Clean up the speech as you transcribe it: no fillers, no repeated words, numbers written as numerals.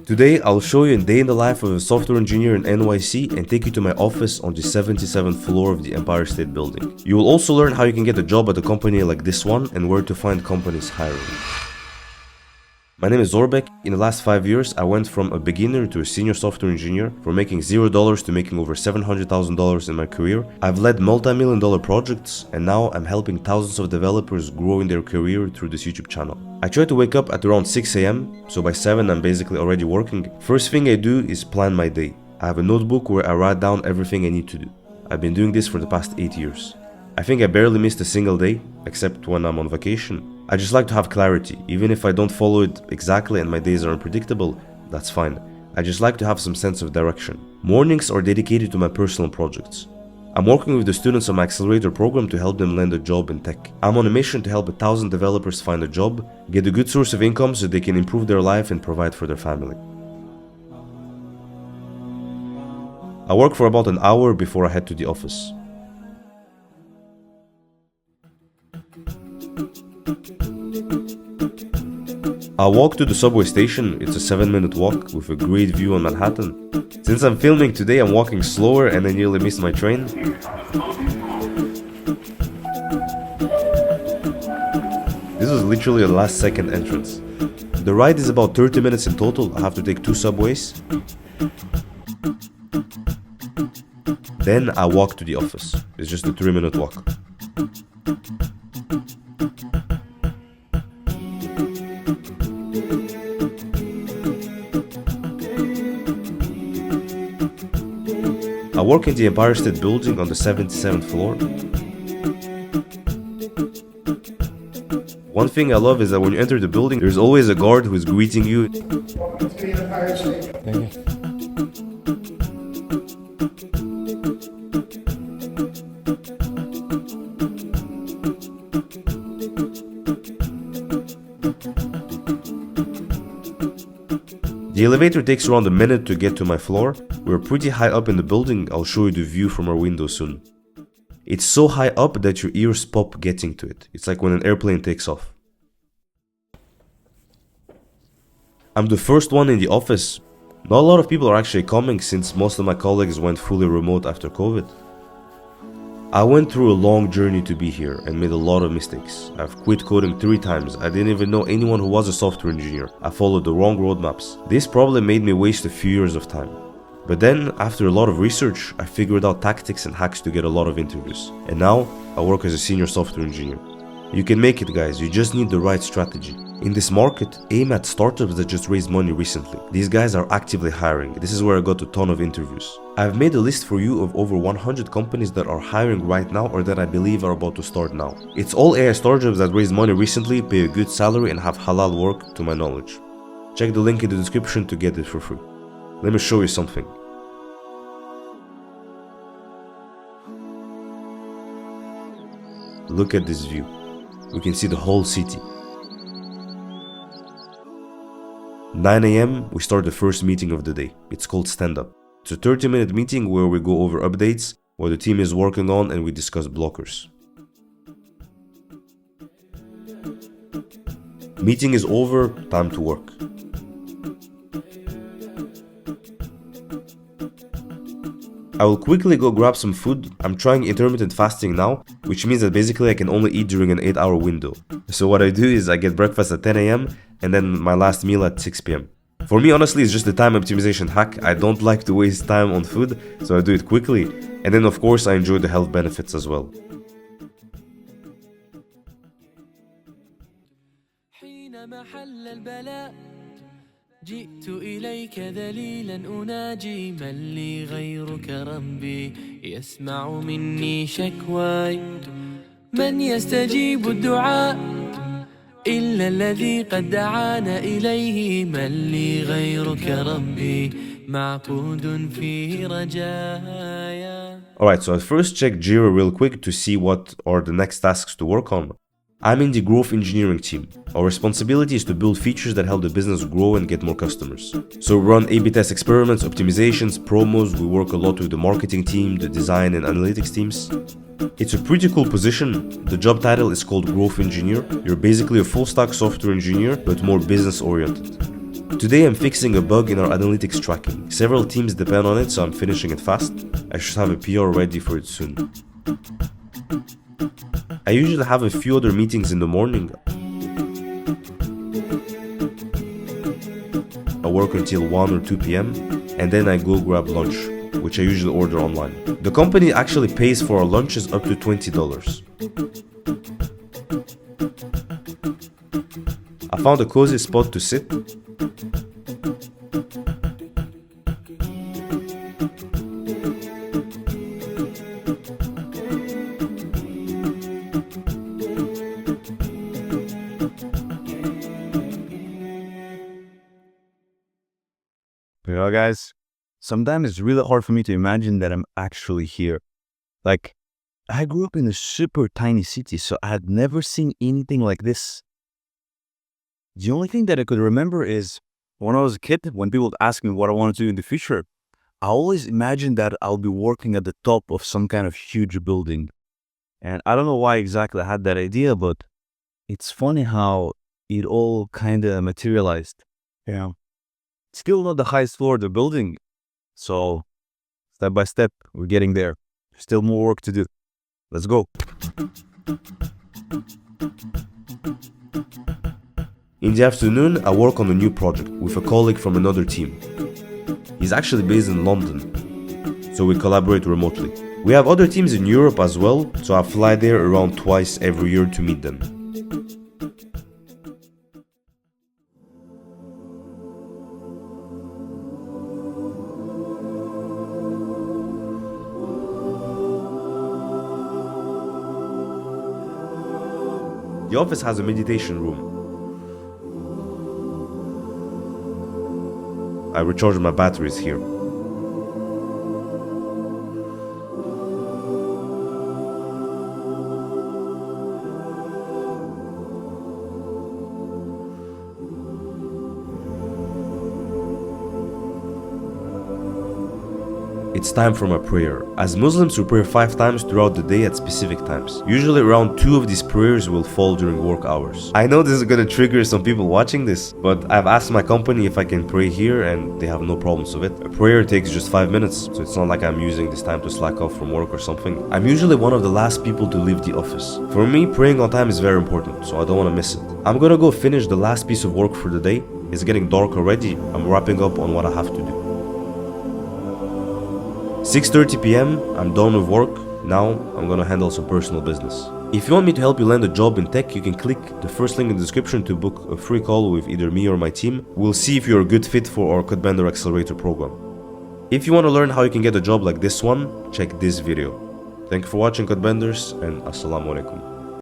Today, I'll show you a day in the life of a software engineer in NYC and take you to my office on the 77th floor of the Empire State Building. You will also learn how you can get a job at a company like this one and where to find companies hiring. My name is Zaurbek. In the last 5 years, I went from a beginner to a senior software engineer, from making $0 to making over $700,000 in my career. I've led multi-million-dollar projects, and now I'm helping thousands of developers grow in their career through this YouTube channel. I try to wake up at around 6 a.m, so by 7 I'm basically already working. First thing I do is plan my day. I have a notebook where I write down everything I need to do. I've been doing this for the past 8 years. I think I barely missed a single day, except when I'm on vacation. I just like to have clarity. Even if I don't follow it exactly and my days are unpredictable, that's fine. I just like to have some sense of direction. Mornings are dedicated to my personal projects. I'm working with the students on my accelerator program to help them land a job in tech. I'm on a mission to help 1,000 developers find a job, get a good source of income so they can improve their life and provide for their family. I work for about an hour before I head to the office. I walk to the subway station. It's a 7-minute walk with a great view on Manhattan. Since I'm filming today, I'm walking slower and I nearly missed my train. This was literally a last second entrance. The ride is about 30 minutes in total. I have to take 2 subways. Then I walk to the office. It's just a 3-minute walk. I work in the Empire State Building on the 77th floor. One thing I love is that when you enter the building, there's always a guard who is greeting you. Welcome to the Empire State. Thank you. The elevator takes around a minute to get to my floor. We're pretty high up in the building. I'll show you the view from our window soon. It's so high up that your ears pop getting to it. It's like when an airplane takes off. I'm the first one in the office. Not a lot of people are actually coming since most of my colleagues went fully remote after COVID. I went through a long journey to be here and made a lot of mistakes. I've quit coding 3 times. I didn't even know anyone who was a software engineer. I followed the wrong roadmaps. This probably made me waste a few years of time. But then, after a lot of research, I figured out tactics and hacks to get a lot of interviews. And now, I work as a senior software engineer. You can make it, guys. You just need the right strategy. In this market, aim at startups that just raised money recently. These guys are actively hiring. This is where I got a ton of interviews. I've made a list for you of over 100 companies that are hiring right now or that I believe are about to start now. It's all AI startups that raised money recently, pay a good salary and have halal work to my knowledge. Check the link in the description to get it for free. Let me show you something. Look at this view. We can see the whole city. 9 a.m. we start the first meeting of the day. It's called Stand Up. It's a 30-minute meeting where we go over updates, what the team is working on, and we discuss blockers. Meeting is over, time to work. I will quickly go grab some food. I'm trying intermittent fasting now, which means that basically I can only eat during an 8-hour window. So what I do is I get breakfast at 10 a.m. and then my last meal at 6 p.m. For me, honestly, it's just a time optimization hack. I don't like to waste time on food, so I do it quickly. And then of course I enjoy the health benefits as well. جئت إليك ذليلا أناجي من لي غيرك ربي يسمع مني شكواي من يستجيب الدعاء إلا الذي قد دعانا إليه من لي غيرك ربي معقود في رجايا. Alright, so I first check Jira real quick to see what are the next tasks to work on. I'm in the growth engineering team. Our responsibility is to build features that help the business grow and get more customers. So we run A/B test experiments, optimizations, promos. We work a lot with the marketing team, the design and analytics teams. It's a pretty cool position. The job title is called growth engineer. You're basically a full stack software engineer, but more business oriented. Today I'm fixing a bug in our analytics tracking. Several teams depend on it, so I'm finishing it fast. I should have a PR ready for it soon. I usually have a few other meetings in the morning. I work until 1 or 2 p.m. and then I go grab lunch, which I usually order online. The company actually pays for our lunches up to $20. I found a cozy spot to sit. You know, guys, sometimes it's really hard for me to imagine that I'm actually here. Like, I grew up in a super tiny city, so I had never seen anything like this. The only thing that I could remember is when I was a kid, when people would ask me what I want to do in the future, I always imagined that I'll be working at the top of some kind of huge building. And I don't know why exactly I had that idea, but it's funny how it all kind of materialized. Yeah. Still not the highest floor of the building. So step by step, we're getting there. Still more work to do. Let's go. In the afternoon, I work on a new project with a colleague from another team. He's actually based in London, so we collaborate remotely. We have other teams in Europe as well, so I fly there around twice every year to meet them. The office has a meditation room. I recharge my batteries here. It's time for my prayer. As Muslims, we pray 5 times throughout the day at specific times. Usually around 2 of these prayers will fall during work hours. I know this is gonna trigger some people watching this, but I've asked my company if I can pray here and they have no problems with it. A prayer takes just 5 minutes, so it's not like I'm using this time to slack off from work or something. I'm usually one of the last people to leave the office. For me, praying on time is very important, so I don't want to miss it. I'm gonna go finish the last piece of work for the day. It's getting dark already. I'm wrapping up on what I have to do. 6:30 p.m. I'm done with work. Now I'm gonna handle some personal business. If you want me to help you land a job in tech, you can click the first link in the description to book a free call with either me or my team. We'll see if you're a good fit for our Codebender Accelerator program. If you want to learn how you can get a job like this one, check this video. Thank you for watching, Codebenders, and assalamu alaikum.